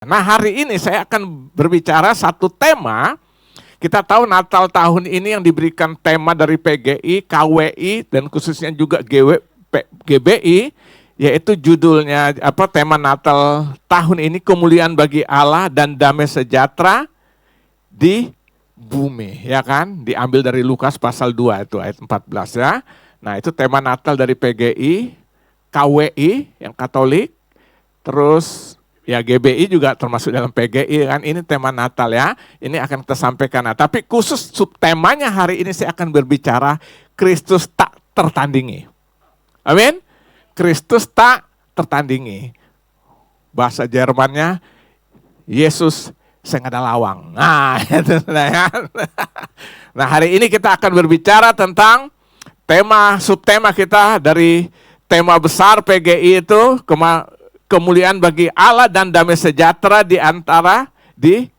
Nah, hari ini saya akan berbicara satu tema. Kita tahu Natal tahun ini yang diberikan tema dari PGI, KWI, dan khususnya juga GBI, yaitu judulnya tema Natal tahun ini, kemuliaan bagi Allah dan damai sejahtera di bumi, ya kan? Diambil dari Lukas pasal 2 itu ayat 14 ya. Nah, itu tema Natal dari PGI, KWI yang Katolik, terus ya GBI juga termasuk dalam PGI kan, ini tema Natal ya. Ini akan kita sampaikan. Nah, tapi khusus subtemanya hari ini saya akan berbicara Kristus tak tertandingi. Amin. Kristus tak tertandingi. Bahasa Jermannya Yesus sing ada lawang. Nah, itu ya. Nah, hari ini kita akan berbicara tentang subtema kita dari tema besar PGI itu kemuliaan bagi Allah dan damai sejahtera di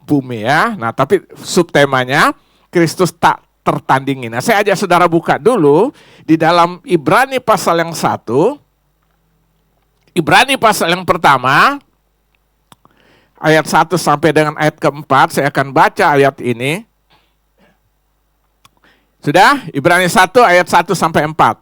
bumi ya. Nah, tapi subtemanya Kristus tak tertandingi. Nah, saya ajak saudara buka dulu di dalam Ibrani pasal yang 1. Ibrani pasal yang pertama ayat 1 sampai dengan ayat keempat. Saya akan baca ayat ini. Sudah? Ibrani 1 ayat 1 sampai 4.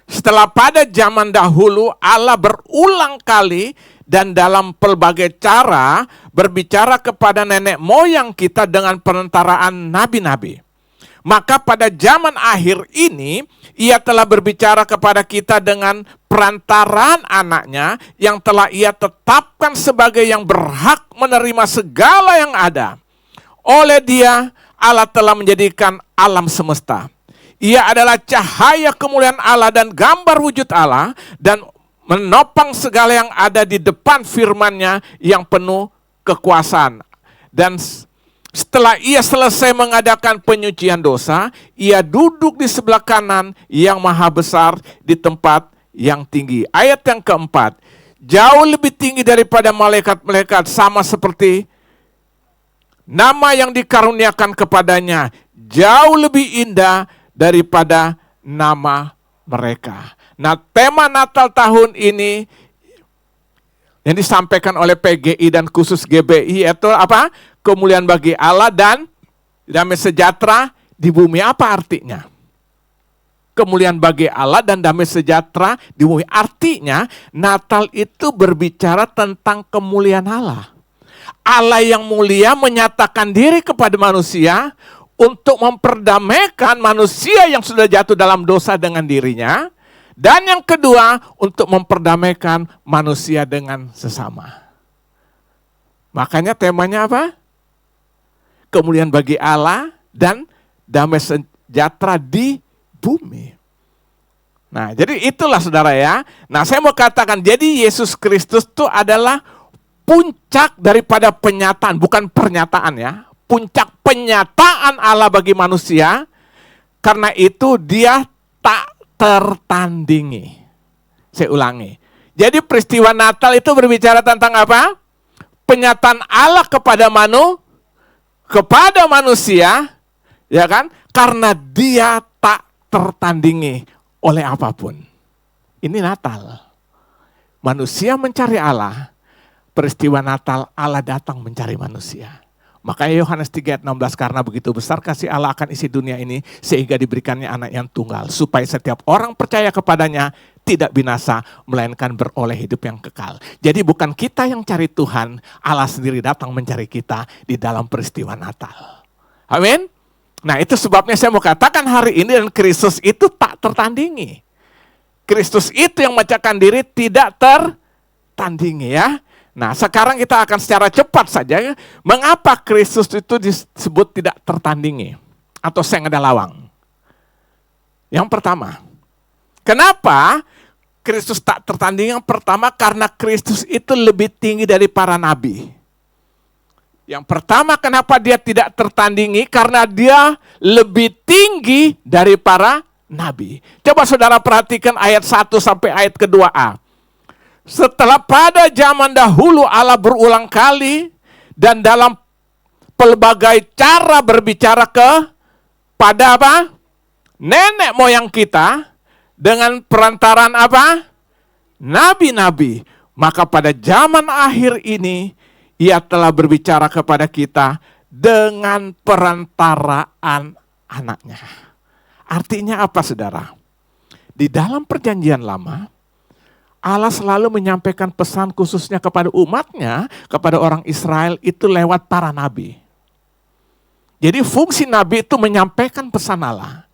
Setelah pada zaman dahulu Allah berulang kali dan dalam pelbagai cara berbicara kepada nenek moyang kita dengan perantaraan nabi-nabi. Maka pada zaman akhir ini ia telah berbicara kepada kita dengan perantaraan anaknya yang telah ia tetapkan sebagai yang berhak menerima segala yang ada. Oleh dia Allah telah menjadikan alam semesta. Ia adalah cahaya kemuliaan Allah dan gambar wujud Allah dan menopang segala yang ada di depan firman-Nya yang penuh kekuasaan. Dan setelah ia selesai mengadakan penyucian dosa, ia duduk di sebelah kanan yang maha besar di tempat yang tinggi. Ayat yang keempat, jauh lebih tinggi daripada malaikat-malaikat, sama seperti nama yang dikaruniakan kepadanya, jauh lebih indah daripada nama mereka. Nah, tema Natal tahun ini yang disampaikan oleh PGI dan khusus GBI itu apa? Kemuliaan bagi Allah dan damai sejahtera di bumi. Apa artinya? Kemuliaan bagi Allah dan damai sejahtera di bumi. Artinya Natal itu berbicara tentang kemuliaan Allah. Allah yang mulia menyatakan diri kepada manusia untuk memperdamaikan manusia yang sudah jatuh dalam dosa dengan dirinya. Dan yang kedua, untuk memperdamaikan manusia dengan sesama. Makanya temanya apa? Kemuliaan bagi Allah dan damai sejahtera di bumi. Nah, jadi itulah saudara ya. Nah, saya mau katakan, jadi Yesus Kristus itu adalah puncak daripada penyataan, bukan pernyataan ya. Puncak penyataan Allah bagi manusia, karena itu dia tak tertandingi. Saya ulangi. Jadi peristiwa Natal itu berbicara tentang apa? Penyataan Allah kepada manusia, ya kan? Karena dia tak tertandingi oleh apapun. Ini Natal. Manusia mencari Allah. Peristiwa Natal, Allah datang mencari manusia. Makanya Yohanes 3 ayat 16, karena begitu besar kasih Allah akan isi dunia ini, sehingga diberikannya anak yang tunggal, supaya setiap orang percaya kepadanya tidak binasa, melainkan beroleh hidup yang kekal. Jadi bukan kita yang cari Tuhan, Allah sendiri datang mencari kita di dalam peristiwa Natal. Amin. Nah, itu sebabnya saya mau katakan hari ini, dan Kristus itu tak tertandingi. Kristus itu yang menciptakan diri tidak tertandingi ya. Nah, sekarang kita akan secara cepat saja ya, mengapa Kristus itu disebut tidak tertandingi atau seng ada lawang. Yang pertama, kenapa Kristus tak tertandingi? Yang pertama, karena Kristus itu lebih tinggi dari para nabi. Yang pertama, kenapa dia tidak tertandingi? Karena dia lebih tinggi dari para nabi. Coba saudara perhatikan ayat 1 sampai ayat ke-2a. Setelah pada zaman dahulu Allah berulang kali dan dalam pelbagai cara berbicara kepada apa? Nenek moyang kita dengan perantaraan apa? Nabi-nabi. Maka pada zaman akhir ini Ia telah berbicara kepada kita dengan perantaraan anaknya. Artinya apa, saudara? Di dalam perjanjian lama, Allah selalu menyampaikan pesan khususnya kepada umatnya, kepada orang Israel itu lewat para nabi. Jadi fungsi nabi itu menyampaikan pesan Allah.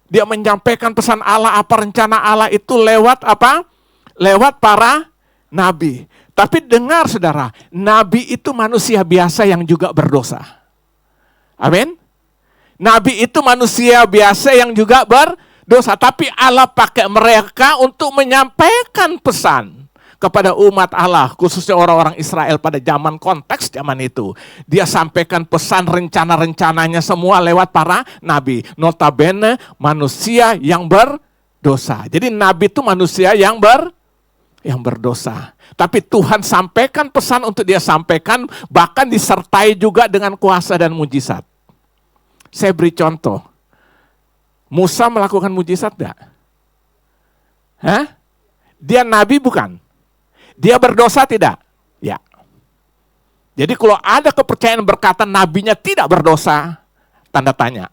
Dia menyampaikan pesan Allah, apa rencana Allah itu lewat apa? Lewat para nabi. Tapi dengar saudara, nabi itu manusia biasa yang juga berdosa. Amin. Nabi itu manusia biasa yang juga berdosa, tapi Allah pakai mereka untuk menyampaikan pesan kepada umat Allah, khususnya orang-orang Israel pada zaman konteks zaman itu. Dia sampaikan pesan rencana-rencananya semua lewat para nabi. Notabene manusia yang berdosa. Jadi nabi itu manusia yang berdosa. Tapi Tuhan sampaikan pesan untuk dia sampaikan, bahkan disertai juga dengan kuasa dan mujizat. Saya beri contoh. Musa melakukan mujizat enggak? Hah? Dia nabi bukan? Dia berdosa tidak? Ya. Jadi kalau ada kepercayaan berkata nabinya tidak berdosa, tanda tanya.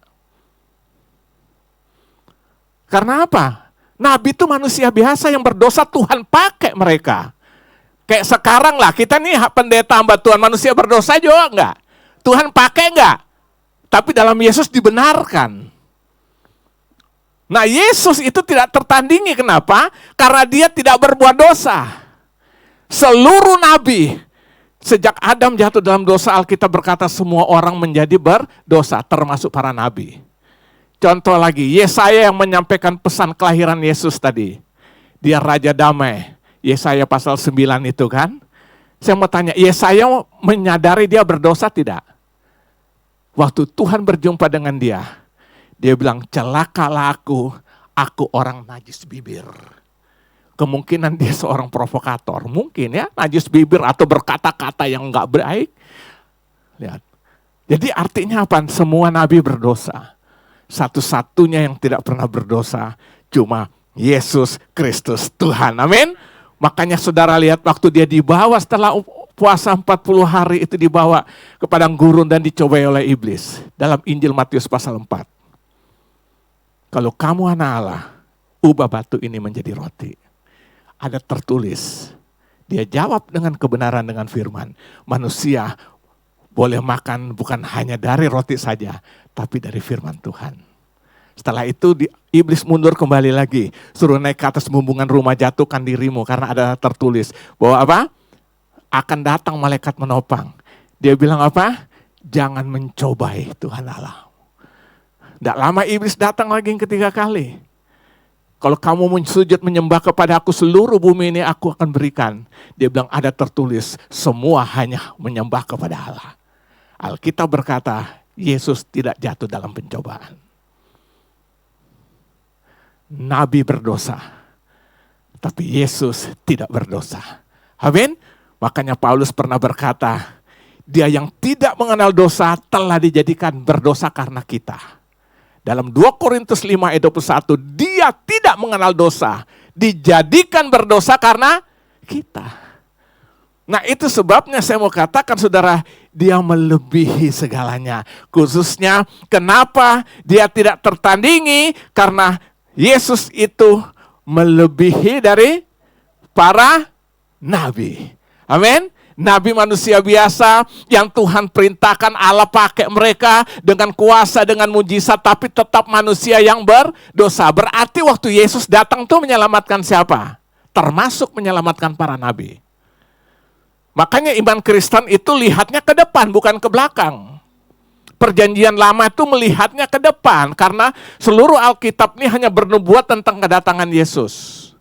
Karena apa? Nabi itu manusia biasa yang berdosa, Tuhan pakai mereka. Kayak sekarang lah, kita nih pendeta hamba Tuhan, manusia berdosa juga enggak? Tuhan pakai enggak? Tapi dalam Yesus dibenarkan. Nah, Yesus itu tidak tertandingi, kenapa? Karena dia tidak berbuat dosa. Seluruh nabi, sejak Adam jatuh dalam dosa, Alkitab berkata semua orang menjadi berdosa, termasuk para nabi. Contoh lagi, Yesaya yang menyampaikan pesan kelahiran Yesus tadi. Dia Raja Damai, Yesaya pasal 9 itu kan. Saya mau tanya, Yesaya menyadari dia berdosa tidak? Waktu Tuhan berjumpa dengan dia bilang, celakalah aku orang najis bibir. Kemungkinan dia seorang provokator, mungkin ya, najis bibir atau berkata-kata yang enggak baik. Lihat. Jadi artinya apa? Semua nabi berdosa. Satu-satunya yang tidak pernah berdosa cuma Yesus Kristus Tuhan. Amin. Makanya saudara lihat waktu dia dibawa setelah puasa 40 hari itu dibawa ke padang gurun dan dicobai oleh iblis. Dalam Injil Matius pasal 4. Kalau kamu anak Allah, ubah batu ini menjadi roti. Ada tertulis. Dia jawab dengan kebenaran dengan firman. Manusia boleh makan bukan hanya dari roti saja, tapi dari firman Tuhan. Setelah itu iblis mundur kembali lagi. Suruh naik ke atas bumbungan rumah, jatuhkan dirimu. Karena ada tertulis bahwa apa? Akan datang malaikat menopang. Dia bilang apa? Jangan mencobai Tuhan Allah. Tidak lama iblis datang lagi yang ketiga kali. Kalau kamu sujud menyembah kepada aku, seluruh bumi ini aku akan berikan. Dia bilang ada tertulis, semua hanya menyembah kepada Allah. Alkitab berkata, Yesus tidak jatuh dalam pencobaan. Nabi berdosa, tapi Yesus tidak berdosa. Amin. Makanya Paulus pernah berkata, dia yang tidak mengenal dosa telah dijadikan berdosa karena kita. Dalam 2 Korintus 5 ayat 21, dia tidak mengenal dosa, dijadikan berdosa karena kita. Nah itu sebabnya saya mau katakan saudara, dia melebihi segalanya. Khususnya kenapa dia tidak tertandingi, karena Yesus itu melebihi dari para nabi. Amin. Nabi manusia biasa yang Tuhan perintahkan, Allah pakai mereka dengan kuasa, dengan mujizat, tapi tetap manusia yang berdosa. Berarti waktu Yesus datang tuh menyelamatkan siapa? Termasuk menyelamatkan para nabi. Makanya iman Kristen itu lihatnya ke depan, bukan ke belakang. Perjanjian lama itu melihatnya ke depan, karena seluruh Alkitab ini hanya bernubuat tentang kedatangan Yesus.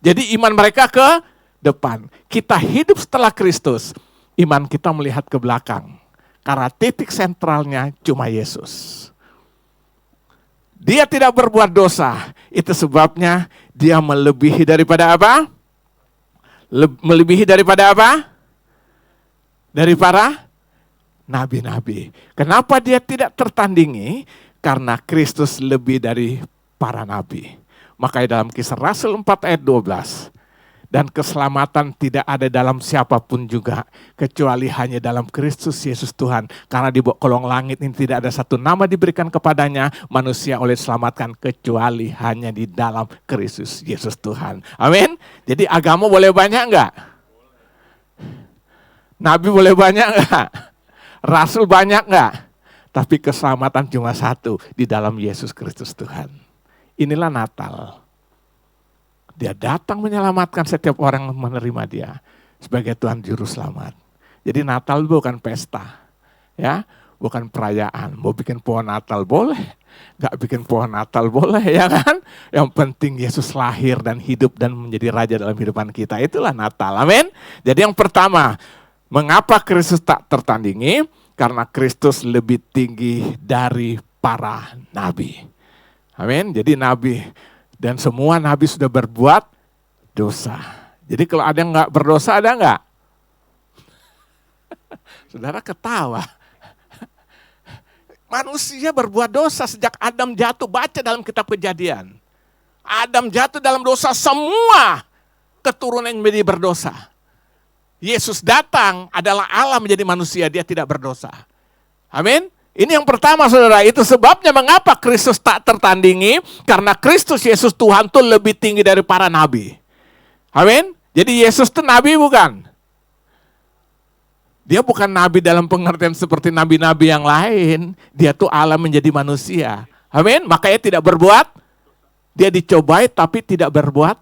Jadi iman mereka ke depan. Kita hidup setelah Kristus, iman kita melihat ke belakang. Karena titik sentralnya cuma Yesus. Dia tidak berbuat dosa. Itu sebabnya dia melebihi daripada apa? Melebihi daripada apa? Dari para nabi-nabi. Kenapa dia tidak tertandingi? Karena Kristus lebih dari para nabi. Makanya dalam Kisah Rasul 4 ayat 12. Dan keselamatan tidak ada dalam siapapun juga, kecuali hanya dalam Kristus Yesus Tuhan. Karena di kolong langit ini tidak ada satu nama diberikan kepadanya, manusia oleh diselamatkan, kecuali hanya di dalam Kristus Yesus Tuhan. Amin. Jadi agama boleh banyak enggak? Nabi boleh banyak enggak? Rasul banyak enggak? Tapi keselamatan cuma satu, di dalam Yesus Kristus Tuhan. Inilah Natal. Dia datang menyelamatkan setiap orang yang menerima dia sebagai Tuhan Juru Selamat. Jadi Natal bukan pesta, ya, bukan perayaan. Mau bikin pohon Natal boleh, nggak bikin pohon Natal boleh, ya kan? Yang penting Yesus lahir dan hidup dan menjadi Raja dalam kehidupan kita. Itulah Natal, amin. Jadi yang pertama, mengapa Kristus tak tertandingi? Karena Kristus lebih tinggi dari para nabi. Amin. Jadi nabi dan semua nabi sudah berbuat dosa. Jadi kalau ada yang nggak berdosa, ada nggak? Saudara ketawa. Manusia berbuat dosa sejak Adam jatuh. Baca dalam kitab Kejadian. Adam jatuh dalam dosa, semua keturunan menjadi berdosa. Yesus datang adalah Allah menjadi manusia, dia tidak berdosa. Amin. Ini yang pertama saudara, itu sebabnya mengapa Kristus tak tertandingi, karena Kristus Yesus Tuhan itu lebih tinggi dari para nabi. Amin. Jadi Yesus itu nabi bukan? Dia bukan nabi dalam pengertian seperti nabi-nabi yang lain. Dia tuh Allah menjadi manusia. Amin. Makanya tidak berbuat, dia dicobai tapi tidak berbuat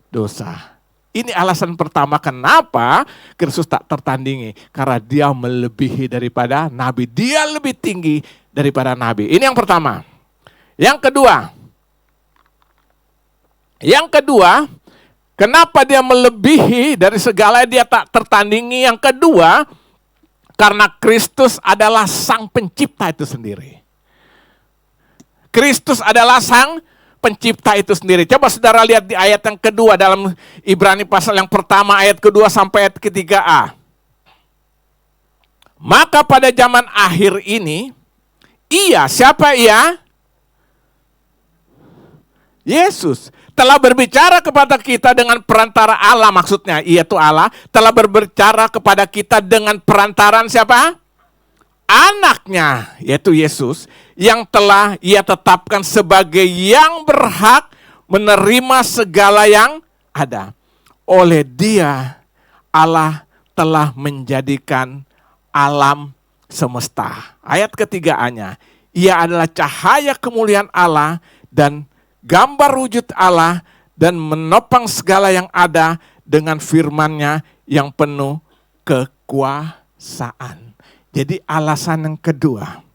dosa. Ini alasan pertama kenapa Kristus tak tertandingi. Karena dia melebihi daripada nabi. Dia lebih tinggi daripada nabi. Ini yang pertama. Yang kedua, kenapa dia melebihi dari segala, dia tak tertandingi. Yang kedua, karena Kristus adalah sang pencipta itu sendiri. Kristus adalah sang pencipta itu sendiri. Coba saudara lihat di ayat yang kedua dalam Ibrani pasal yang pertama ayat kedua sampai ayat ketiga A. Maka pada zaman akhir ini, siapa ia? Yesus telah berbicara kepada kita dengan perantara Allah, maksudnya ia itu Allah, telah berbicara kepada kita dengan perantaran siapa? Anaknya, yaitu Yesus, yang telah ia tetapkan sebagai yang berhak menerima segala yang ada. Oleh dia, Allah telah menjadikan alam semesta. Ayat ketiga-nya, ia adalah cahaya kemuliaan Allah dan gambar wujud Allah dan menopang segala yang ada dengan firman-Nya yang penuh kekuasaan. Jadi alasan yang kedua,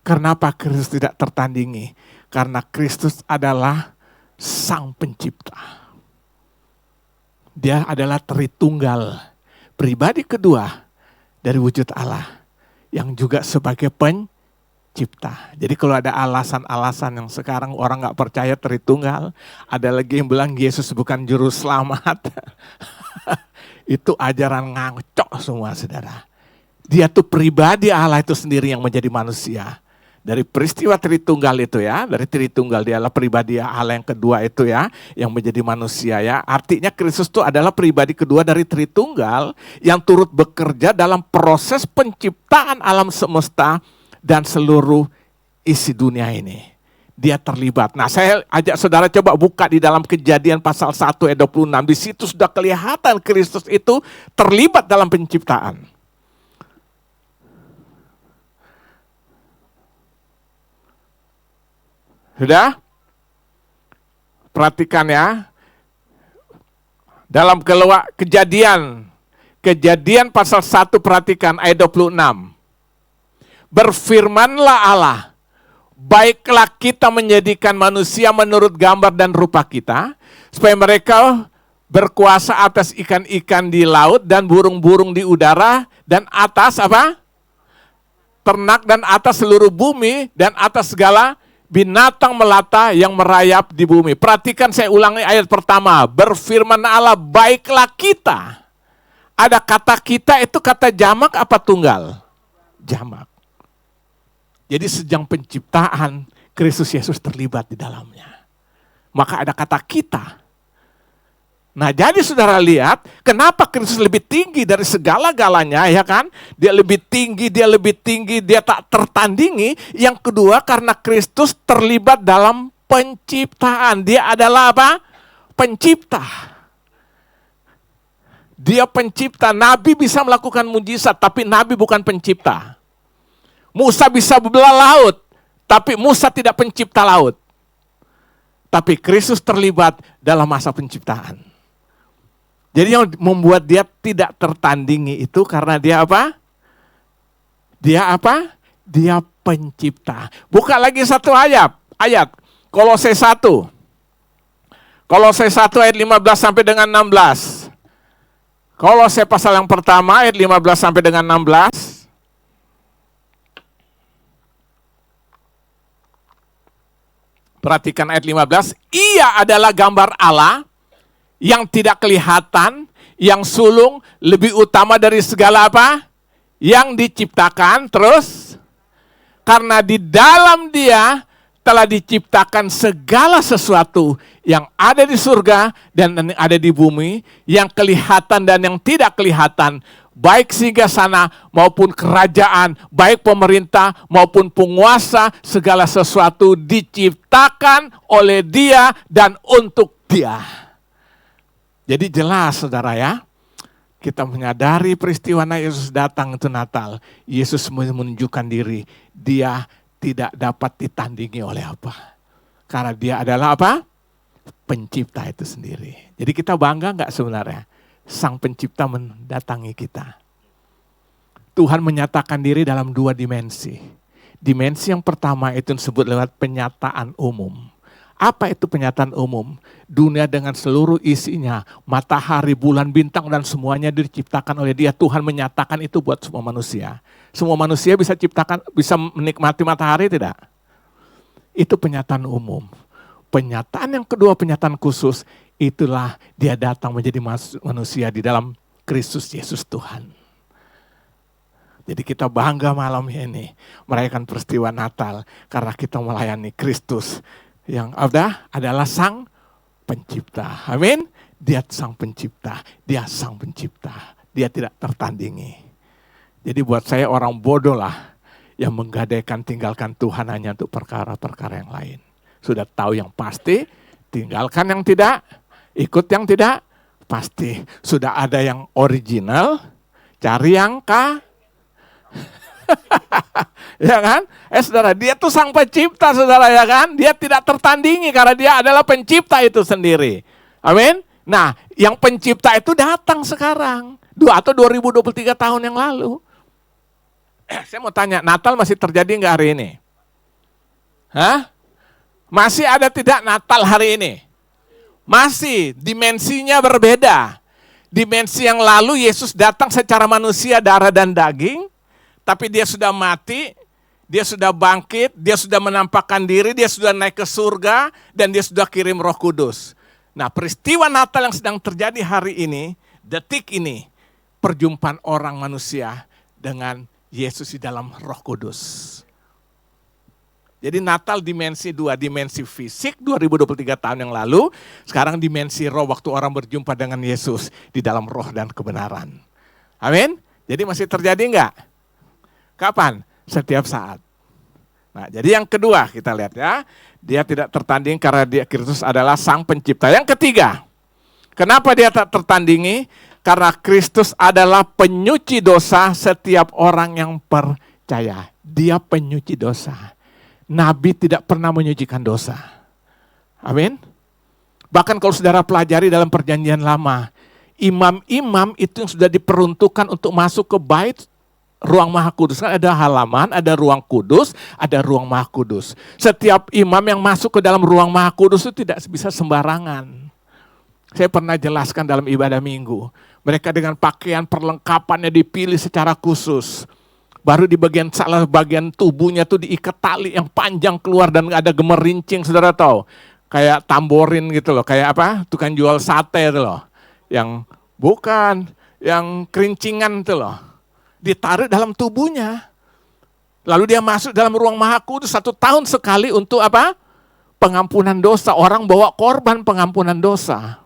kenapa Kristus tidak tertandingi? Karena Kristus adalah sang pencipta. Dia adalah Tritunggal, pribadi kedua dari wujud Allah, yang juga sebagai pencipta. Jadi kalau ada alasan-alasan yang sekarang orang gak percaya Tritunggal, ada lagi yang bilang Yesus bukan juru selamat. Itu ajaran ngaco semua saudara. Dia tuh pribadi Allah itu sendiri yang menjadi manusia. Dari peristiwa Tritunggal itu ya, dari Tritunggal dia adalah pribadi Allah yang kedua itu ya, yang menjadi manusia ya. Artinya Kristus itu adalah pribadi kedua dari Tritunggal yang turut bekerja dalam proses penciptaan alam semesta dan seluruh isi dunia ini. Dia terlibat. Nah saya ajak saudara coba buka di dalam Kejadian pasal 1 ayat 26. Di situ sudah kelihatan Kristus itu terlibat dalam penciptaan. Sudah? Perhatikan ya. Dalam Kejadian pasal 1 perhatikan ayat 26. Berfirmanlah Allah, baiklah kita menjadikan manusia menurut gambar dan rupa kita, supaya mereka berkuasa atas ikan-ikan di laut dan burung-burung di udara dan atas apa? Ternak dan atas seluruh bumi dan atas segala binatang melata yang merayap di bumi. Perhatikan saya ulangi ayat pertama. Berfirman Allah, baiklah kita. Ada kata kita itu kata jamak apa tunggal? Jamak. Jadi sejak penciptaan, Kristus Yesus terlibat di dalamnya. Maka ada kata kita. Nah, jadi saudara lihat, kenapa Kristus lebih tinggi dari segala-galanya, ya kan? Dia lebih tinggi, dia tak tertandingi. Yang kedua, karena Kristus terlibat dalam penciptaan. Dia adalah apa? Pencipta. Dia pencipta. Nabi bisa melakukan mujizat, tapi Nabi bukan pencipta. Musa bisa belah laut, tapi Musa tidak pencipta laut. Tapi Kristus terlibat dalam masa penciptaan. Jadi yang membuat dia tidak tertandingi itu karena dia apa? Dia apa? Dia pencipta. Buka lagi satu ayat. Kolose 1. Kolose 1 ayat 15 sampai dengan 16. Kolose pasal yang pertama ayat 15 sampai dengan 16. Perhatikan ayat 15. Ia adalah gambar Allah yang tidak kelihatan, yang sulung, lebih utama dari segala apa? Yang diciptakan. Terus, karena di dalam dia telah diciptakan segala sesuatu yang ada di surga dan yang ada di bumi, yang kelihatan dan yang tidak kelihatan, baik singgasana maupun kerajaan, baik pemerintah maupun penguasa, segala sesuatu diciptakan oleh dia dan untuk dia. Jadi jelas saudara ya, kita menyadari peristiwa Yesus datang itu Natal. Yesus menunjukkan diri, dia tidak dapat ditandingi oleh apa. Karena dia adalah apa? Pencipta itu sendiri. Jadi kita bangga enggak sebenarnya? Sang pencipta mendatangi kita. Tuhan menyatakan diri dalam 2 dimensi. Dimensi yang pertama itu disebut lewat penyataan umum. Apa itu penyataan umum? Dunia dengan seluruh isinya, matahari, bulan, bintang, dan semuanya diciptakan oleh dia. Tuhan menyatakan itu buat semua manusia. Semua manusia bisa menikmati matahari tidak? Itu penyataan umum. Penyataan yang kedua, penyataan khusus, itulah dia datang menjadi manusia di dalam Kristus Yesus Tuhan. Jadi kita bangga malam ini merayakan peristiwa Natal karena kita melayani Kristus yang adalah sang pencipta. Amin. Dia sang pencipta. Dia sang pencipta. Dia tidak tertandingi. Jadi buat saya orang bodoh lah yang menggadaikan tinggalkan Tuhan hanya untuk perkara-perkara yang lain. Sudah tahu yang pasti, tinggalkan yang tidak, ikut yang tidak pasti. Sudah ada yang original, cari yang ya kan? Saudara, dia tuh sang pencipta saudara ya kan? Dia tidak tertandingi karena dia adalah pencipta itu sendiri. Amin. Nah, yang pencipta itu datang sekarang. 2023 tahun yang lalu. Saya mau tanya, Natal masih terjadi nggak hari ini? Hah? Masih ada tidak Natal hari ini? Masih, dimensinya berbeda. Dimensi yang lalu Yesus datang secara manusia, darah dan daging. Tapi dia sudah mati, dia sudah bangkit, dia sudah menampakkan diri, dia sudah naik ke surga, dan dia sudah kirim Roh Kudus. Nah, peristiwa Natal yang sedang terjadi hari ini, detik ini, perjumpaan orang manusia dengan Yesus di dalam Roh Kudus. Jadi Natal dimensi 2, dimensi fisik 2023 tahun yang lalu, sekarang dimensi roh waktu orang berjumpa dengan Yesus di dalam roh dan kebenaran. Amin? Jadi masih terjadi enggak? Kapan? Setiap saat. Nah, jadi yang kedua kita lihat ya, dia tidak tertanding karena dia Kristus adalah sang pencipta. Yang ketiga, kenapa dia tak tertandingi? Karena Kristus adalah penyuci dosa setiap orang yang percaya. Dia penyuci dosa. Nabi tidak pernah menyucikan dosa. Amin. Bahkan kalau saudara pelajari dalam perjanjian lama, imam-imam itu yang sudah diperuntukkan untuk masuk ke bait ruang Maha Kudus, kan ada halaman, ada ruang kudus, ada ruang Maha Kudus. Setiap imam yang masuk ke dalam ruang Maha Kudus itu tidak bisa sembarangan. Saya pernah jelaskan dalam ibadah minggu, mereka dengan pakaian perlengkapannya dipilih secara khusus. Baru di salah bagian tubuhnya tuh diikat tali yang panjang keluar dan ada gemerincing, saudara tahu. Kayak tamborin gitu loh, kayak apa? Tukang jual sate itu loh. Yang bukan, yang kerincingan itu loh. Ditarik dalam tubuhnya. Lalu dia masuk dalam ruang Maha Kudus 1 tahun sekali untuk apa? Pengampunan dosa. Orang bawa korban pengampunan dosa.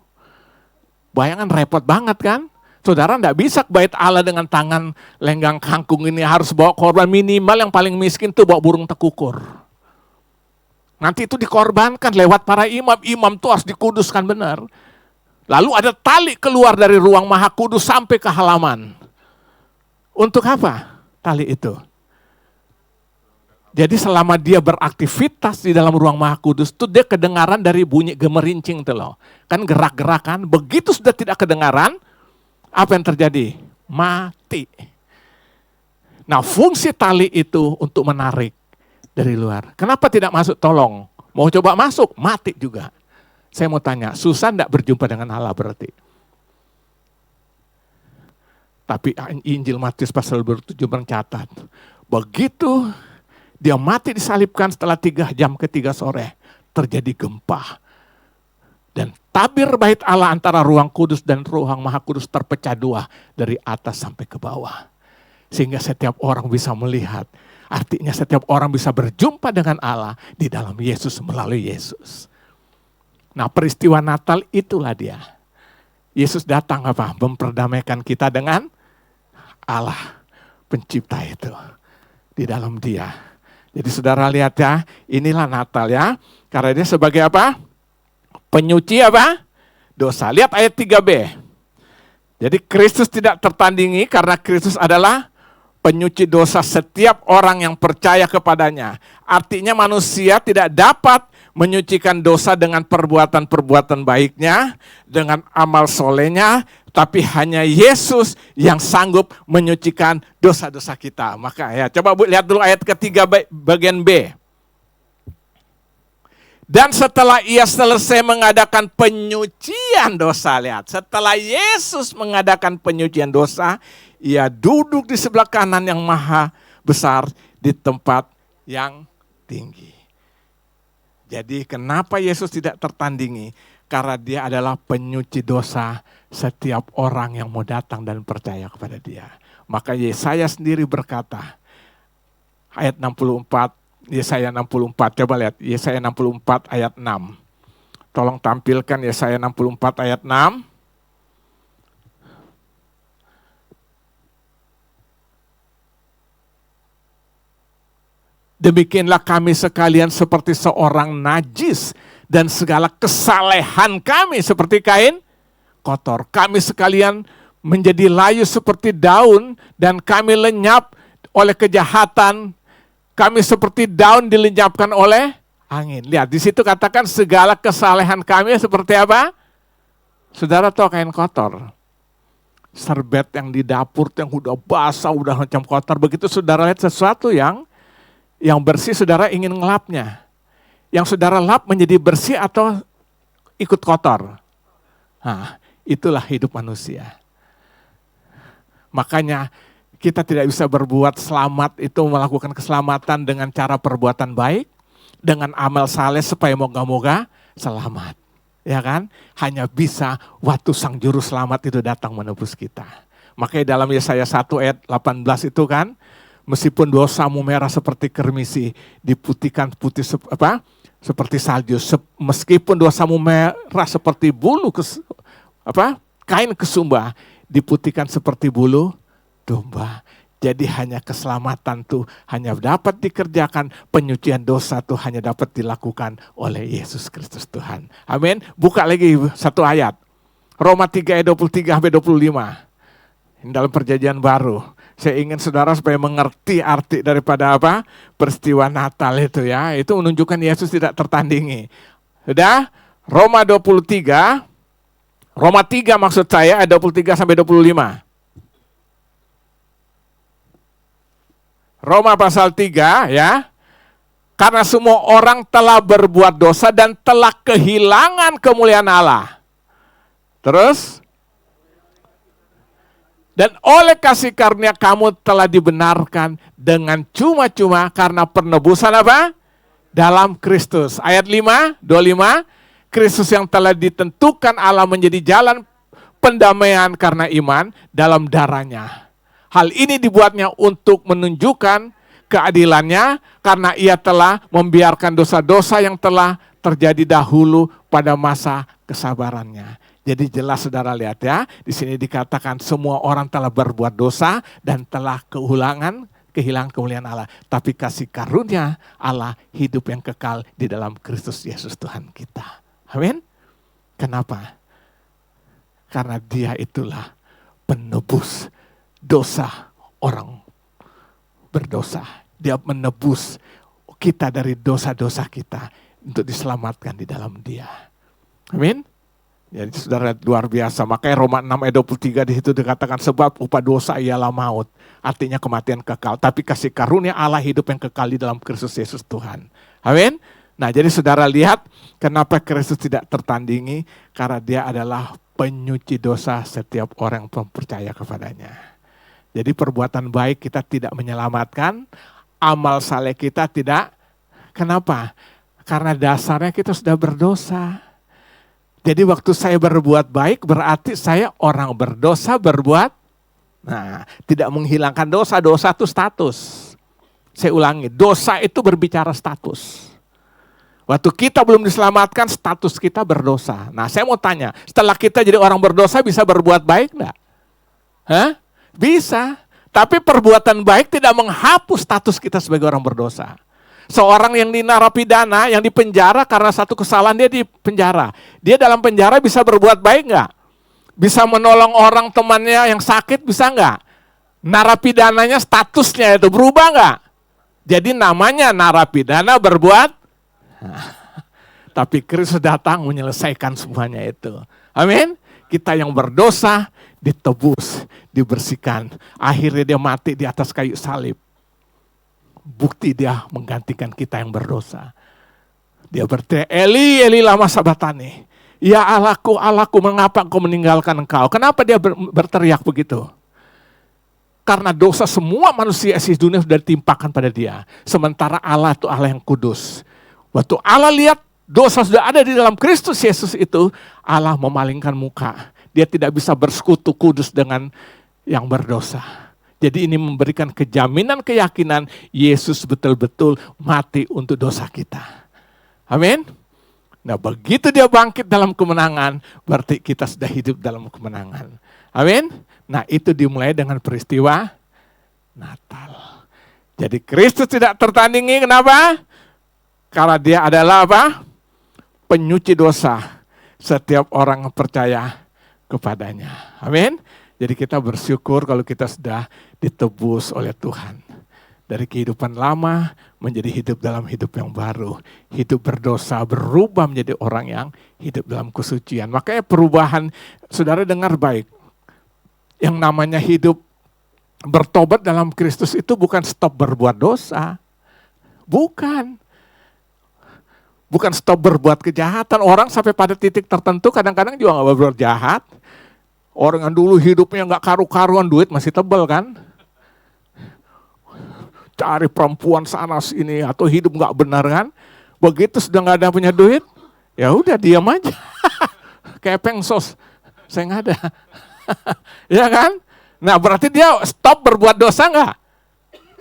Bayangan repot banget kan? Saudara enggak bisa ke bait Allah dengan tangan lenggang kangkung ini, harus bawa korban minimal yang paling miskin tuh bawa burung tekukur. Nanti itu dikorbankan lewat para imam. Imam tuh harus dikuduskan benar. Lalu ada tali keluar dari ruang maha kudus sampai ke halaman. Untuk apa tali itu? Jadi selama dia beraktivitas di dalam ruang maha kudus, tuh dia kedengaran dari bunyi gemerincing tuh loh. Kan gerak-gerakan, begitu sudah tidak kedengaran, apa yang terjadi? Mati. Nah, fungsi tali itu untuk menarik dari luar. Kenapa tidak masuk tolong? Mau coba masuk, mati juga. Saya mau tanya, susah enggak berjumpa dengan Allah berarti? Tapi Injil Matius pasal 27 mencatat, begitu dia mati disalibkan setelah 3 jam ke-3 sore, terjadi gempa. Dan tabir bait Allah antara ruang kudus dan ruang maha kudus terpecah 2 dari atas sampai ke bawah. Sehingga setiap orang bisa melihat, artinya setiap orang bisa berjumpa dengan Allah di dalam Yesus melalui Yesus. Nah, peristiwa Natal itulah dia. Yesus datang apa? Memperdamaikan kita dengan Allah pencipta itu di dalam dia. Jadi saudara lihat ya, inilah Natal ya. Karena dia sebagai apa? Penyuci apa? Dosa. Lihat ayat 3b. Jadi Kristus tidak tertandingi karena Kristus adalah penyuci dosa setiap orang yang percaya kepadanya. Artinya manusia tidak dapat menyucikan dosa dengan perbuatan-perbuatan baiknya, dengan amal solehnya, tapi hanya Yesus yang sanggup menyucikan dosa-dosa kita. Maka ya, coba lihat dulu ayat ketiga bagian B. Dan setelah ia selesai mengadakan penyucian dosa, lihat, setelah Yesus mengadakan penyucian dosa, ia duduk di sebelah kanan yang maha besar di tempat yang tinggi. Jadi kenapa Yesus tidak tertandingi? Karena dia adalah penyuci dosa setiap orang yang mau datang dan percaya kepada dia. Maka Yesaya sendiri berkata, ayat 64, Yesaya 64, coba lihat, Yesaya 64 ayat 6. Tolong tampilkan Yesaya 64 ayat 6. Demikianlah kami sekalian seperti seorang najis, dan segala kesalehan kami seperti kain kotor. Kami sekalian menjadi layu seperti daun, dan kami lenyap oleh kejahatan. Kami seperti daun dilenyapkan oleh angin. Lihat, di situ katakan segala kesalehan kami seperti apa? Saudara tahu kain kotor? Serbet yang di dapur yang udah basah, udah macam kotor. Begitu saudara lihat sesuatu yang bersih, saudara ingin ngelapnya. Yang saudara lap menjadi bersih atau ikut kotor. Nah, itulah hidup manusia. Makanya kita tidak bisa berbuat selamat itu, melakukan keselamatan dengan cara perbuatan baik, dengan amal saleh supaya moga-moga selamat. Ya kan? Hanya bisa waktu Sang Juru Selamat itu datang menebus kita. Makanya dalam Yesaya 1 ayat 18 itu kan, meskipun dosamu merah seperti kermisi, diputihkan putih seperti salju. Meskipun dosamu merah seperti bulu kain kesumba, diputihkan seperti bulu domba. Jadi hanya keselamatan tuh hanya dapat dikerjakan, penyucian dosa tuh hanya dapat dilakukan oleh Yesus Kristus Tuhan. Amin. Buka lagi satu ayat. Roma 3 ayat 23 sampai 25. Ini dalam perjanjian baru. Saya ingin saudara supaya mengerti arti daripada apa? Peristiwa Natal itu ya. Itu menunjukkan Yesus tidak tertandingi. Sudah? Roma 23. Roma 3 maksud saya ayat 23 sampai 25. Roma pasal 3 ya. Karena semua orang telah berbuat dosa dan telah kehilangan kemuliaan Allah. Terus? Dan oleh kasih karunia kamu telah dibenarkan dengan cuma-cuma karena penebusan apa? Dalam Kristus. Ayat 5, 25. Kristus yang telah ditentukan Allah menjadi jalan pendamaian karena iman dalam darahnya. Hal ini dibuatnya untuk menunjukkan keadilannya karena ia telah membiarkan dosa-dosa yang telah terjadi dahulu pada masa kesabarannya. Jadi jelas saudara lihat ya, di sini dikatakan semua orang telah berbuat dosa dan telah kehilangan kemuliaan Allah. Tapi kasih karunia Allah hidup yang kekal di dalam Kristus Yesus Tuhan kita. Amin. Kenapa? Karena Dia itulah penebus dosa orang berdosa. Dia menebus kita dari dosa-dosa kita untuk diselamatkan di dalam Dia. Amin. Jadi saudara luar biasa. Makanya Roma 6 ayat 23 di situ dikatakan sebab upah dosa ialah maut. Artinya kematian kekal. Tapi kasih karunia Allah hidup yang kekal di dalam Kristus Yesus Tuhan. Amin. Nah jadi saudara lihat kenapa Kristus tidak tertandingi. Karena Dia adalah penyuci dosa setiap orang yang percaya kepadanya. Jadi perbuatan baik kita tidak menyelamatkan. Amal saleh kita tidak. Kenapa? Karena dasarnya kita sudah berdosa. Jadi waktu saya berbuat baik berarti saya orang berdosa berbuat. Nah, tidak menghilangkan dosa. Dosa itu status. Saya ulangi, dosa itu berbicara status. Waktu kita belum diselamatkan, status kita berdosa. Nah, saya mau tanya, setelah kita jadi orang berdosa bisa berbuat baik enggak? Hah? Bisa. Tapi perbuatan baik tidak menghapus status kita sebagai orang berdosa. Seorang yang di narapidana, yang di penjara karena satu kesalahan dia di penjara. Dia dalam penjara bisa berbuat baik enggak? Bisa menolong orang temannya yang sakit, bisa enggak? Narapidananya statusnya itu berubah enggak? Jadi namanya narapidana berbuat. Tapi Kristus datang menyelesaikan semuanya itu. Amin. Kita yang berdosa ditebus, dibersihkan. Akhirnya dia mati di atas kayu salib. Bukti dia menggantikan kita yang berdosa. Dia berteriak, Eli, Eli lama sabatani. Ya Allahku, Allahku, mengapa engkau meninggalkan engkau? Kenapa dia berteriak begitu? Karena dosa semua manusia isi dunia sudah ditimpakan pada dia. Sementara Allah itu Allah yang kudus. Waktu Allah lihat dosa sudah ada di dalam Kristus Yesus itu, Allah memalingkan muka. Dia tidak bisa bersekutu kudus dengan yang berdosa. Jadi ini memberikan kejaminan keyakinan Yesus betul-betul mati untuk dosa kita. Amin. Nah begitu dia bangkit dalam kemenangan, berarti kita sudah hidup dalam kemenangan. Amin. Nah itu dimulai dengan peristiwa Natal. Jadi Kristus tidak tertandingi, kenapa? Karena dia adalah apa? Penyuci dosa setiap orang yang percaya kepadanya. Amin. Jadi kita bersyukur kalau kita sudah ditebus oleh Tuhan. Dari kehidupan lama menjadi hidup dalam hidup yang baru. Hidup berdosa berubah menjadi orang yang hidup dalam kesucian. Makanya perubahan, saudara dengar baik. Yang namanya hidup bertobat dalam Kristus itu bukan stop berbuat dosa. Bukan. Bukan stop berbuat kejahatan. Orang sampai pada titik tertentu kadang-kadang juga gak berbuat jahat. Orang yang dulu hidupnya gak karu-karuan, duit masih tebal kan. Cari perempuan sana sini atau hidup gak benar kan. Begitu sudah gak ada punya duit, ya udah diam aja. Kayak pengsos, saya gak ada. Ya kan? Nah berarti dia stop berbuat dosa gak?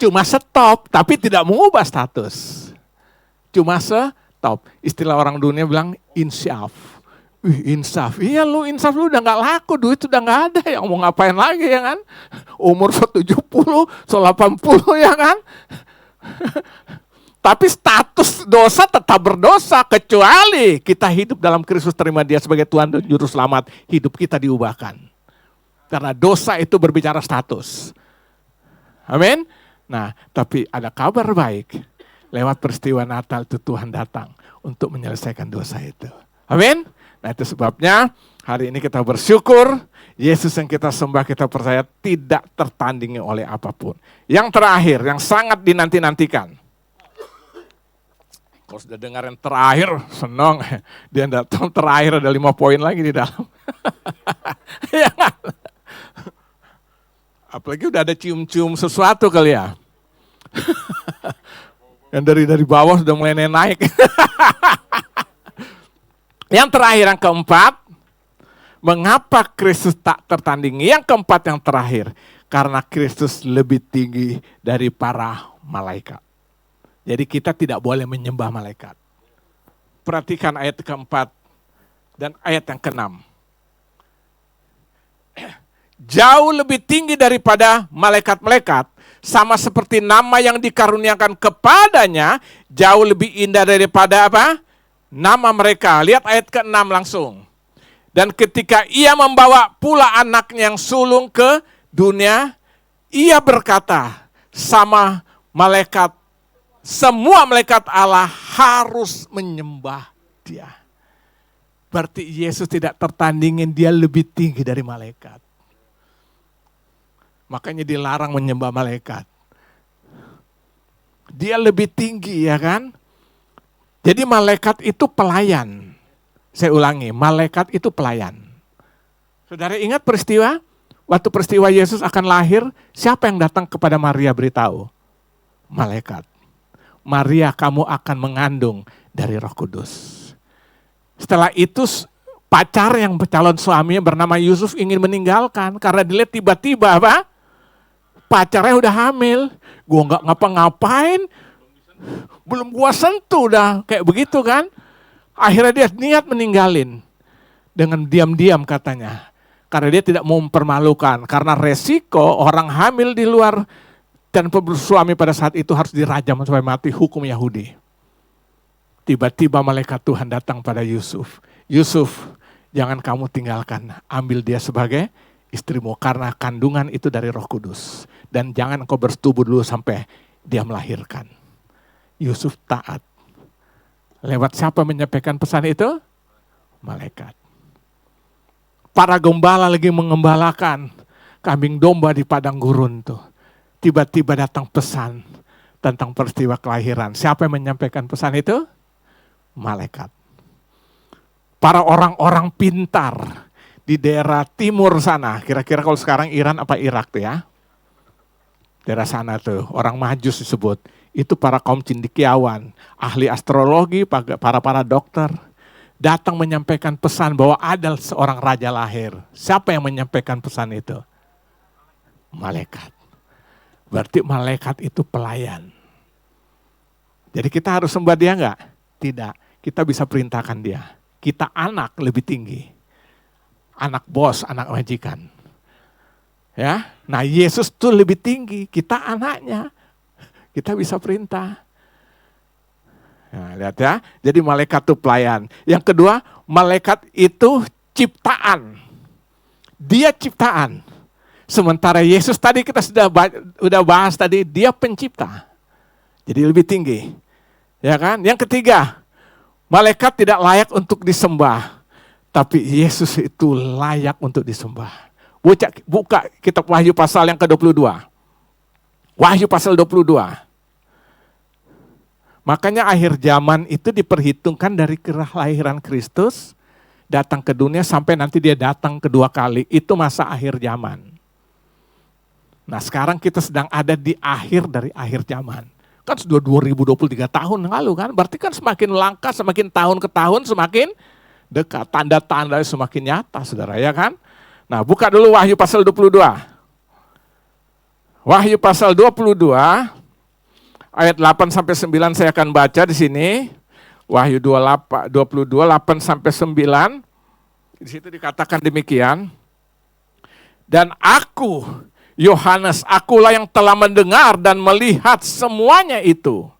Cuma stop, tapi tidak mengubah status. Cuma stop. Istilah orang dunia bilang insaf. Insaf, iya lu insaf lu udah gak laku, duit udah gak ada, yang mau ngapain lagi ya kan? Umur 70, 80 ya kan? Tapi status dosa tetap berdosa, kecuali kita hidup dalam Kristus, terima dia sebagai Tuhan dan Juru Selamat, hidup kita diubahkan. Karena dosa itu berbicara status. Amin? Nah, tapi ada kabar baik, lewat peristiwa Natal itu Tuhan datang untuk menyelesaikan dosa itu. Amin? Nah itu sebabnya hari ini kita bersyukur Yesus yang kita sembah, kita percaya tidak tertandingi oleh apapun. Yang terakhir, yang sangat dinanti-nantikan. Kalau sudah dengar yang terakhir, senang. Dia datang terakhir ada 5 poin lagi di dalam. Ya kan? Apalagi udah ada cium-cium sesuatu kali ya. Yang dari bawah sudah mulai naik. Yang terakhir, yang keempat, mengapa Kristus tak tertandingi? Yang keempat, yang terakhir, karena Kristus lebih tinggi dari para malaikat. Jadi kita tidak boleh menyembah malaikat. Perhatikan ayat keempat dan ayat yang keenam. jauh lebih tinggi daripada malaikat-malaikat, sama seperti nama yang dikaruniakan kepadanya jauh lebih indah daripada apa? Nama mereka. Lihat ayat ke-6 langsung. Dan ketika ia membawa pula anaknya yang sulung ke dunia, ia berkata sama malaikat, semua malaikat Allah harus menyembah dia. Berarti Yesus tidak tertandingin, dia lebih tinggi dari malaikat. Makanya dilarang menyembah malaikat. Dia lebih tinggi, ya kan? Jadi malaikat itu pelayan. Saya ulangi, malaikat itu pelayan. Saudara ingat peristiwa? Waktu peristiwa Yesus akan lahir, siapa yang datang kepada Maria beritahu? Malaikat. Maria, kamu akan mengandung dari Roh Kudus. Setelah itu pacar yang calon suaminya bernama Yusuf ingin meninggalkan karena dilihat tiba-tiba apa? Pacarnya udah hamil. Gua nggak ngapa-ngapain, belum gua sentuh dah kayak begitu kan? Akhirnya dia niat meninggalin dengan diam-diam katanya. Karena dia tidak mau mempermalukan. Karena resiko orang hamil di luar dan suami pada saat itu harus dirajam sampai mati, hukum Yahudi. Tiba-tiba malaikat Tuhan datang pada Yusuf. Yusuf, jangan kamu tinggalkan, ambil dia sebagai istrimu. Karena kandungan itu dari Roh Kudus. Dan jangan kau bersetubuh dulu sampai dia melahirkan. Yusuf taat. Lewat siapa menyampaikan pesan itu? Malaikat. Para gembala lagi mengembalakan kambing domba di padang gurun tuh. Tiba-tiba datang pesan tentang peristiwa kelahiran. Siapa yang menyampaikan pesan itu? Malaikat. Para orang-orang pintar di daerah timur sana, kira-kira kalau sekarang Iran apa Irak tuh ya? Daerah sana tuh, orang Majus disebut. Itu para kaum cendekiawan, ahli astrologi, para dokter, datang menyampaikan pesan bahwa ada seorang raja lahir. Siapa yang menyampaikan pesan itu? Malaikat. Berarti malaikat itu pelayan. Jadi kita harus sembah dia enggak? Tidak, kita bisa perintahkan dia. Kita anak lebih tinggi. Anak bos, anak majikan. Ya, nah Yesus tuh lebih tinggi, kita anaknya. Kita bisa perintah. Nah, lihat ya, jadi malaikat itu pelayan. Yang kedua, malaikat itu ciptaan. Dia ciptaan. Sementara Yesus tadi kita sudah bahas tadi, dia pencipta. Jadi lebih tinggi. Ya kan? Yang ketiga, malaikat tidak layak untuk disembah. Tapi Yesus itu layak untuk disembah. Buka kitab Wahyu pasal yang ke-22. Wahyu pasal 22. Makanya akhir zaman itu diperhitungkan dari kelahiran Kristus, datang ke dunia sampai nanti dia datang kedua kali. Itu masa akhir zaman. Nah sekarang kita sedang ada di akhir dari akhir zaman. Kan sudah 2023 tahun lalu kan, berarti kan semakin langka, semakin tahun ke tahun semakin dekat. Tanda-tanda semakin nyata saudara ya kan. Nah buka dulu Wahyu pasal 22. Wahyu pasal 22. Ayat 8 sampai 9 saya akan baca di sini. Wahyu 22 8 sampai 9. Di situ dikatakan demikian. Dan aku Yohanes, akulah yang telah mendengar dan melihat semuanya itu.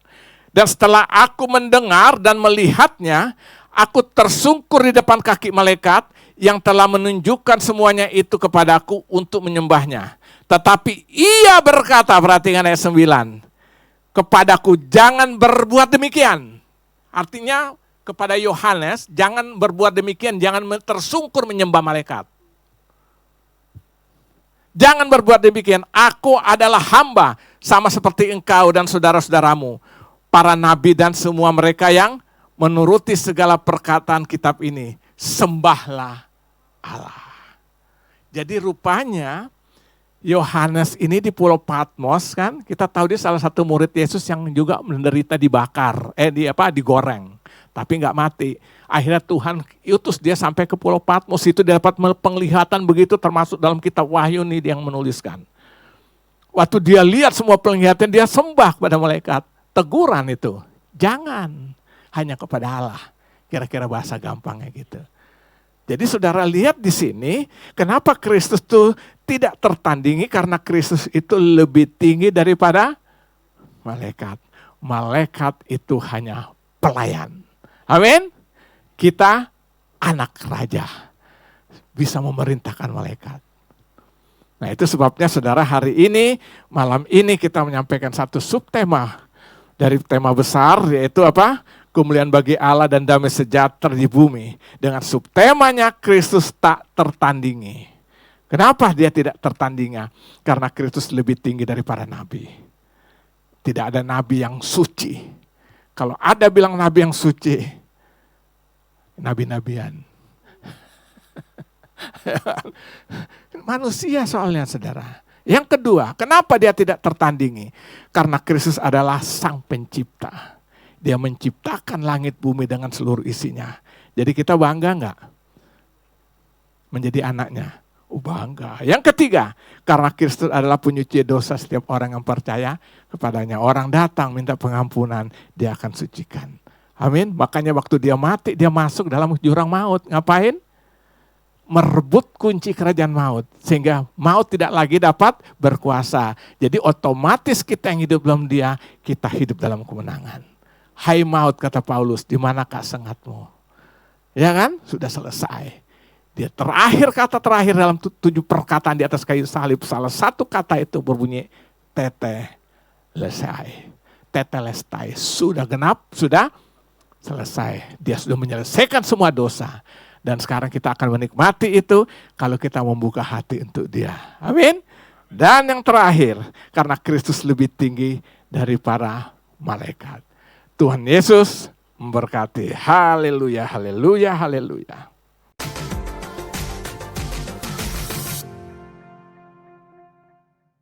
Dan setelah aku mendengar dan melihatnya, aku tersungkur di depan kaki malaikat yang telah menunjukkan semuanya itu kepadaku untuk menyembahnya. Tetapi ia berkata, perhatikan ayat 9. Kepadaku jangan berbuat demikian. Artinya kepada Yohanes jangan berbuat demikian, jangan tersungkur menyembah malaikat. Jangan berbuat demikian, aku adalah hamba sama seperti engkau dan saudara-saudaramu, para nabi dan semua mereka yang menuruti segala perkataan kitab ini. Sembahlah Allah. Jadi rupanya Yohanes ini di Pulau Patmos kan, kita tahu dia salah satu murid Yesus yang juga menderita dibakar, digoreng, tapi nggak mati. Akhirnya Tuhan utus dia sampai ke Pulau Patmos, itu dia dapat penglihatan begitu, termasuk dalam kitab Wahyu nih yang menuliskan. Waktu dia lihat semua penglihatan, dia sembah kepada malaikat. Teguran itu, jangan hanya kepada Allah. Kira-kira bahasa gampangnya gitu. Jadi saudara lihat di sini, kenapa Kristus tuh tidak tertandingi karena Kristus itu lebih tinggi daripada malaikat. Malaikat itu hanya pelayan. Amin. Kita anak raja, bisa memerintahkan malaikat. Nah, itu sebabnya saudara, hari ini, malam ini kita menyampaikan satu subtema dari tema besar, yaitu apa? Kemuliaan bagi Allah dan damai sejahtera di bumi. Dengan subtemanya Kristus tak tertandingi. Kenapa dia tidak tertandingi? Karena Kristus lebih tinggi daripada nabi. Tidak ada nabi yang suci. Kalau ada bilang nabi yang suci, nabi-nabian. Manusia soalnya, saudara. Yang kedua, kenapa dia tidak tertandingi? Karena Kristus adalah sang pencipta. Dia menciptakan langit bumi dengan seluruh isinya. Jadi kita bangga enggak menjadi anaknya? Bangga. Yang ketiga, karena Kristus adalah penyuci dosa setiap orang yang percaya kepadanya. Orang datang minta pengampunan, dia akan sucikan. Amin. Makanya waktu dia mati, dia masuk dalam jurang maut. Ngapain? Merebut kunci kerajaan maut. Sehingga maut tidak lagi dapat berkuasa. Jadi otomatis kita yang hidup dalam dia, kita hidup dalam kemenangan. Hai maut, kata Paulus, di manakah sengatmu? Ya kan? Sudah selesai. Dia kata terakhir dalam 7 perkataan di atas kayu salib. Salah satu kata itu berbunyi tetelestai. Tetelestai. Sudah genap, sudah selesai. Dia sudah menyelesaikan semua dosa. Dan sekarang kita akan menikmati itu kalau kita membuka hati untuk dia. Amin. Dan yang terakhir, karena Kristus lebih tinggi dari para malaikat. Tuhan Yesus memberkati. Haleluya, haleluya, haleluya.